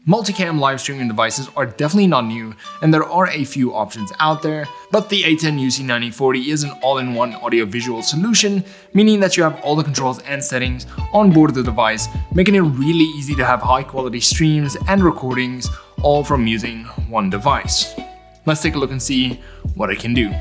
Multicam live streaming devices are definitely not new, and there are a few options out there, but the Aten UC9040 is an all-in-one audio-visual solution, meaning that you have all the controls and settings on board the device, making it really easy to have high-quality streams and recordings, all from using one device. Let's take a look and see what it can do.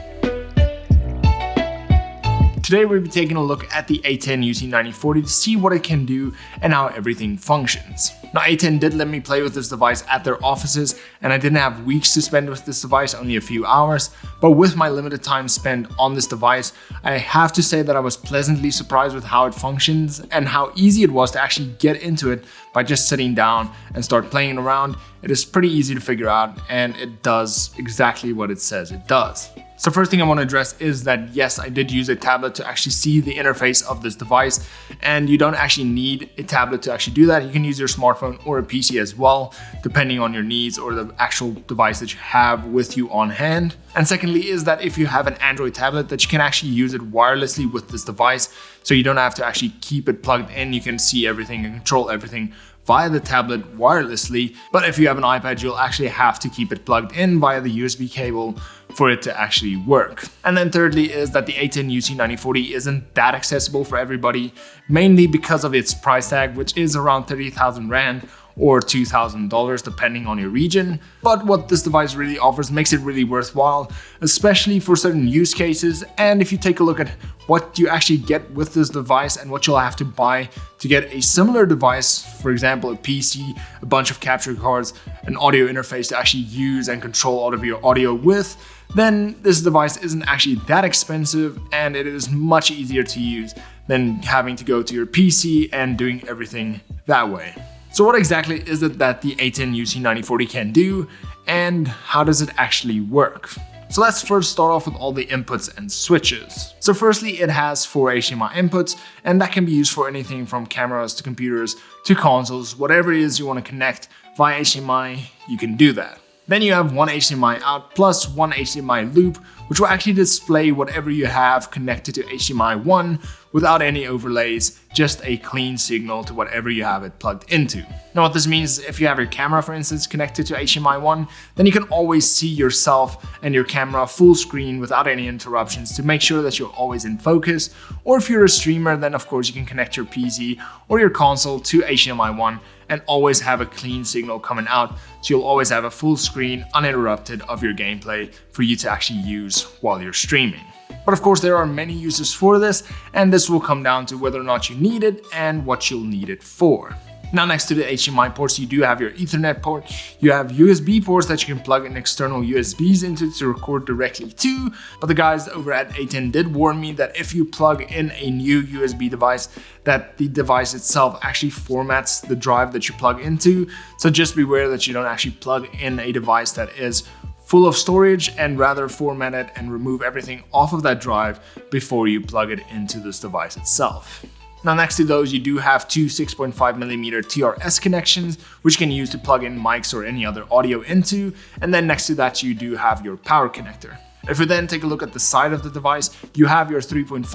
Today we'll be taking a look at the Aten UC9040 to see what it can do and how everything functions. Now Aten did let me play with this device at their offices, and I didn't have weeks to spend with this device, only a few hours, but with my limited time spent on this device, I have to say that I was pleasantly surprised with how it functions and how easy it was to actually get into it by just sitting down and start playing around. It is pretty easy to figure out, and it does exactly what it says it does. So first thing I want to address is that yes, I did use a tablet to actually see the interface of this device, and you don't actually need a tablet to actually do that. You can use your smartphone or a PC as well, depending on your needs or the actual device that you have with you on hand. And secondly is that if you have an Android tablet, that you can actually use it wirelessly with this device, so you don't have to actually keep it plugged in. You can see everything and control everything via the tablet wirelessly. But if you have an iPad, you'll actually have to keep it plugged in via the USB cable for it to actually work. And then thirdly is that the Aten UC9040 isn't that accessible for everybody, mainly because of its price tag, which is around 30,000 Rand or $2,000 depending on your region. But what this device really offers makes it really worthwhile, especially for certain use cases. And if you take a look at what you actually get with this device and what you'll have to buy to get a similar device, for example, a PC, a bunch of capture cards, an audio interface to actually use and control all of your audio with, then this device isn't actually that expensive, and it is much easier to use than having to go to your PC and doing everything that way. So what exactly is it that the Aten UC9040 can do, and how does it actually work? So let's first start off with all the inputs and switches. So firstly, it has 4 HDMI inputs, and that can be used for anything from cameras to computers to consoles. Whatever it is you want to connect via HDMI, you can do that. Then you have 1 HDMI out plus 1 HDMI loop, which will actually display whatever you have connected to HDMI 1 without any overlays, just a clean signal to whatever you have it plugged into. Now what this means is if you have your camera, for instance, connected to HDMI 1, then you can always see yourself and your camera full screen without any interruptions to make sure that you're always in focus. Or if you're a streamer, then of course you can connect your PC or your console to HDMI 1 and always have a clean signal coming out, so you'll always have a full screen uninterrupted of your gameplay for you to actually use while you're streaming. But of course there are many uses for this, and this will come down to whether or not you need it and what you'll need it for. Now next to the HDMI ports, you do have your Ethernet port. You have USB ports that you can plug in external USBs into to record directly to. But the guys over at Aten did warn me that if you plug in a new USB device, that the device itself actually formats the drive that you plug into. So just beware that you don't actually plug in a device that is full of storage, and rather format it and remove everything off of that drive before you plug it into this device itself. Now next to those, you do have 2 6.5mm TRS connections, which you can use to plug in mics or any other audio into, and then next to that you do have your power connector. If we then take a look at the side of the device, you have your 3.5mm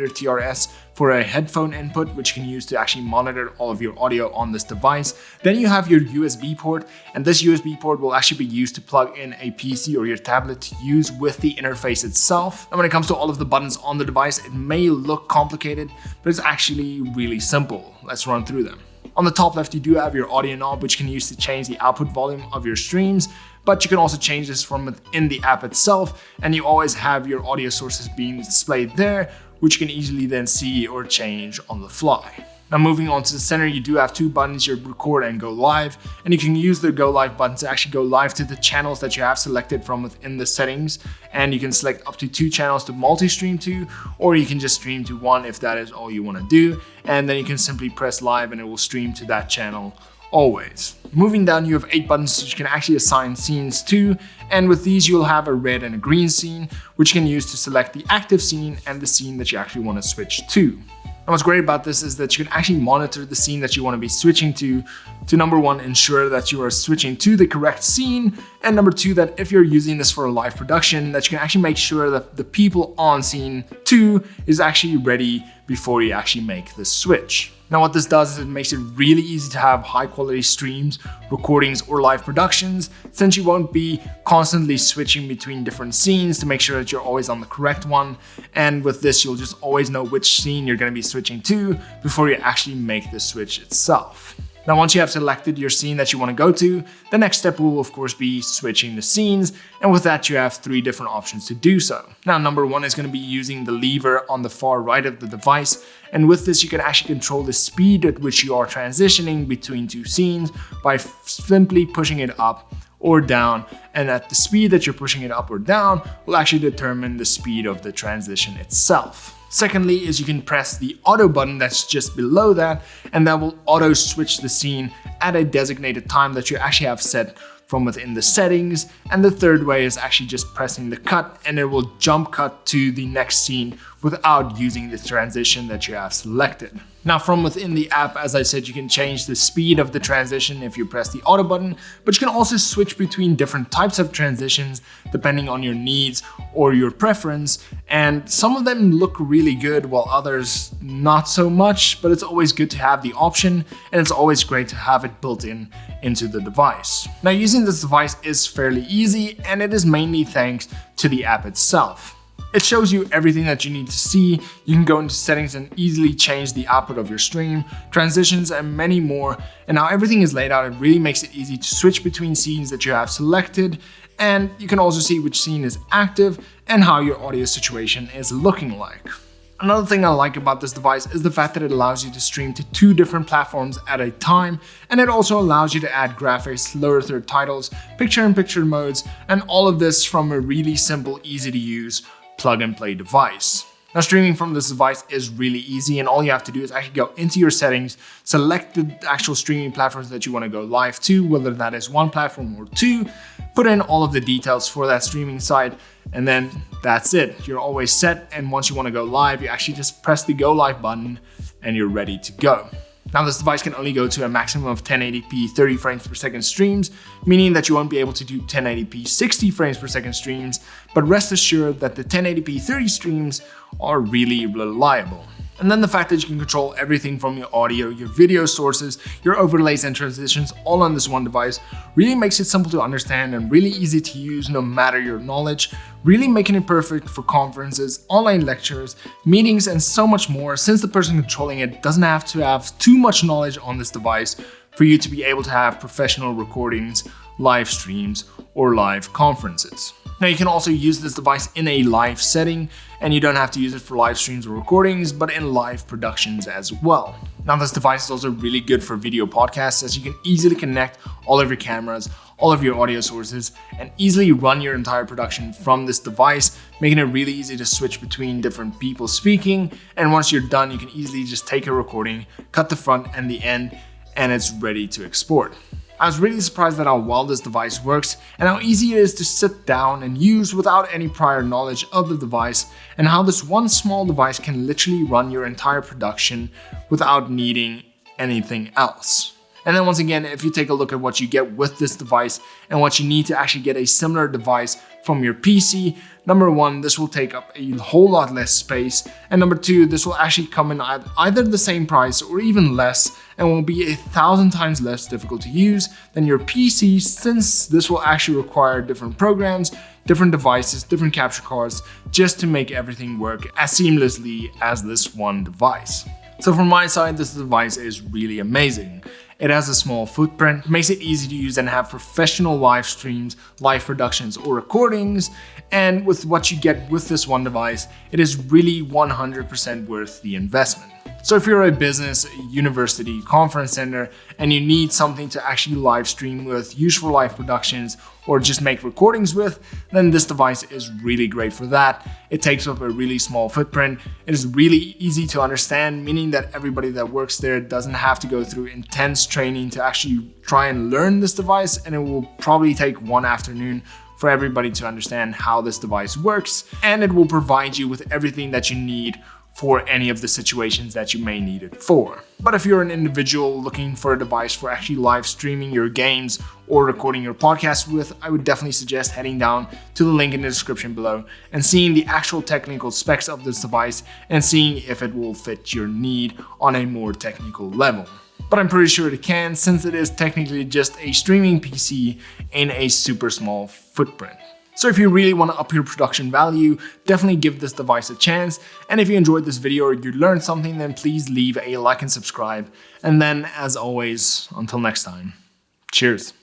TRS for a headphone input, which you can use to actually monitor all of your audio on this device. Then you have your USB port, and this USB port will actually be used to plug in a PC or your tablet to use with the interface itself. And when it comes to all of the buttons on the device, it may look complicated, but it's actually really simple. Let's run through them. On the top left, you do have your audio knob, which you can use to change the output volume of your streams, but you can also change this from within the app itself, and you always have your audio sources being displayed there, which you can easily then see or change on the fly. Now moving on to the center, you do have 2 buttons, your record and go live, and you can use the go live button to actually go live to the channels that you have selected from within the settings, and you can select up to 2 channels to multi-stream to, or you can just stream to 1 if that is all you want to do, and then you can simply press live and it will stream to that channel always. Moving down, you have 8 buttons which you can actually assign scenes to, and with these you'll have a red and a green scene, which you can use to select the active scene and the scene that you actually want to switch to. And what's great about this is that you can actually monitor the scene that you want to be switching to number one, ensure that you are switching to the correct scene, And number two, that if you're using this for a live production, that you can actually make sure that the people on scene 2 is actually ready before you actually make the switch. Now what this does is it makes it really easy to have high quality streams, recordings, or live productions, since you won't be constantly switching between different scenes to make sure that you're always on the correct one. And with this, you'll just always know which scene you're going to be switching to before you actually make the switch itself. Now, once you have selected your scene that you want to go to, the next step will of course be switching the scenes, and with that you have 3 different options to do so. Now, number 1 is going to be using the lever on the far right of the device, and with this you can actually control the speed at which you are transitioning between 2 scenes by simply pushing it up or down, and at the speed that you're pushing it up or down will actually determine the speed of the transition itself. Secondly is you can press the auto button that's just below that, and that will auto switch the scene at a designated time that you actually have set from within the settings. And the third way is actually just pressing the cut, and it will jump cut to the next scene without using the transition that you have selected. Now from within the app, as I said, you can change the speed of the transition if you press the auto button, but you can also switch between different types of transitions depending on your needs or your preference. And some of them look really good while others not so much, but it's always good to have the option, and it's always great to have it built into the device. Now using this device is fairly easy, and it is mainly thanks to the app itself. It shows you everything that you need to see. You can go into settings and easily change the output of your stream, transitions, and many more. And now everything is laid out. It really makes it easy to switch between scenes that you have selected. And you can also see which scene is active and how your audio situation is looking like. Another thing I like about this device is the fact that it allows you to stream to 2 different platforms at a time, and it also allows you to add graphics, lower third titles, picture-in-picture modes, and all of this from a really simple, easy to use plug and play device. Now streaming from this device is really easy, and all you have to do is actually go into your settings, select the actual streaming platforms that you want to go live to, whether that is 1 platform or 2, put in all of the details for that streaming site, and then that's it. You're always set, and once you want to go live, you actually just press the go live button and you're ready to go. Now this device can only go to a maximum of 1080p 30 frames per second streams, meaning that you won't be able to do 1080p 60 frames per second streams, but rest assured that the 1080p 30 streams are really reliable. And then the fact that you can control everything from your audio, your video sources, your overlays and transitions all on this one device really makes it simple to understand and really easy to use no matter your knowledge, really making it perfect for conferences, online lectures, meetings, and so much more, since the person controlling it doesn't have to have too much knowledge on this device for you to be able to have professional recordings, live streams, or live conferences. Now you can also use this device in a live setting, and you don't have to use it for live streams or recordings, but in live productions as well. Now this device is also really good for video podcasts, as you can easily connect all of your cameras, all of your audio sources, and easily run your entire production from this device, making it really easy to switch between different people speaking. And once you're done, you can easily just take a recording, cut the front and the end, and it's ready to export. I was really surprised at how well this device works and how easy it is to sit down and use without any prior knowledge of the device, and how this one small device can literally run your entire production without needing anything else. And then once again, if you take a look at what you get with this device and what you need to actually get a similar device from your PC, number 1, this will take up a whole lot less space, and number 2, this will actually come in at either the same price or even less, and will be 1,000 times less difficult to use than your PC, since this will actually require different programs, different devices, different capture cards, just to make everything work as seamlessly as this one device. So from my side, this device is really amazing. It has a small footprint, makes it easy to use and have professional live streams, live productions, or recordings. And with what you get with this one device, it is really 100% worth the investment. So if you're a business, a university, conference center, and you need something to actually live stream with, use for live productions, or just make recordings with, then this device is really great for that. It takes up a really small footprint. It is really easy to understand, meaning that everybody that works there doesn't have to go through intense training to actually try and learn this device, and it will probably take one afternoon for everybody to understand how this device works, and it will provide you with everything that you need for any of the situations that you may need it for. But if you're an individual looking for a device for actually live streaming your games or recording your podcast with, I would definitely suggest heading down to the link in the description below and seeing the actual technical specs of this device and seeing if it will fit your need on a more technical level. But I'm pretty sure it can, since it is technically just a streaming PC in a super small footprint. So if you really want to up your production value, definitely give this device a chance. And if you enjoyed this video or you learned something, then please leave a like and subscribe. And then, as always, until next time, cheers.